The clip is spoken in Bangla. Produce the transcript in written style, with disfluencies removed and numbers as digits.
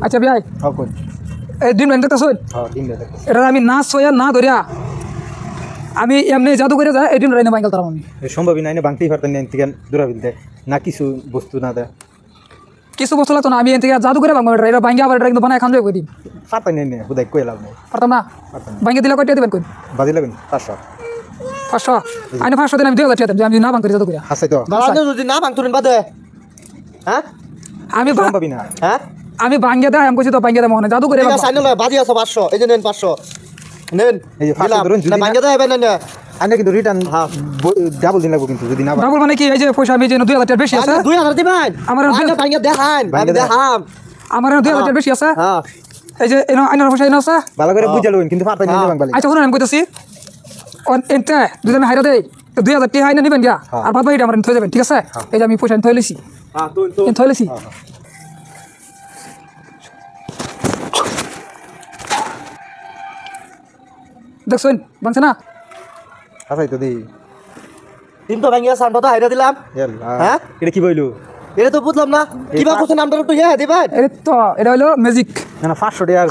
আচ্ছা ভাই হকুন এই দিন বেন দেখতেছ হ্যাঁ দিন দেখতেছি এটা আমি না ছয়া না ধরিয়া আমি এমনি জাদু করে যায় এই দিন রাইনে বাঙ্গাল তারাম আমি সম্ভবই নাই না বাংতেই পারতেন না থেকে দূরাবিল না কিছু বস্তু না দেয় কিছু বস্তু লাগতো না আমি এন থেকে জাদু করে বাঙ্গা এটা বাঙ্গা আবার এটা কিন্তু বানায় খান যাবে কই দিন পারতেন না হুদাই কই লাভ নাই পারতাম না পারতেন বাঙ্গা দিলে কয়টা দিবেন কই বাজি লাগেন 500 500 আইনে 500 দিন আমি 2000 টাকা দেব আমি না বাঙ্গা জাদু করে হাসাই তো বাবা যদি না ভাঙতুরেন বাদে হ্যাঁ আমি সম্ভবই না হ্যাঁ আমি বাঙ্গা দেয় আমি কইছি তো বাঙ্গা দেব মনে জাদু করে ঠিক আছে আইনলে বাজি আছে 500 এই যে নেন 500 নেন এই যে 500 ধরুন যদি না ভাঙে দেয় না না আনে কিন্তু রিটার্ন ডাবল দিন লাগবে কিন্তু যদি না ডাবল মানে কি এই যে পয়সা আমি যে 2000 টাকা বেশি আছে 2000 দিবেন আমার আইনা ভাঙে দেখান আমি দেখাম আমার 2000 টাকা বেশি আছে হ্যাঁ এই যে এনো আইনার পয়সা এনো আছে ভালো করে বুঝা লবেন কিন্তু পারতেন না বাংবালি আচ্ছা শুনুন আমি কইতাছি এনতে যদি আমি হাইরা দেই তো 2000 টাকা হাইনা নিবেন গিয়া আর বাদ বাকিটা আমার থই যাবেন ঠিক আছে এই যে আমি পয়সা থই লইছি হ্যাঁ তুই থই লইছি দেখছেন বাংছে না হাসাই তো দেই তিন তো ভাঙিয়া সান্ডা তো হাইরা দিলাম হ্যাঁ এটা কি বইলো এটা তো বুঝলাম না কিবা কোন নামটা একটু হ্যাঁ দিবেন এটা তো এটা হলো ম্যাজিক না 500 টাকা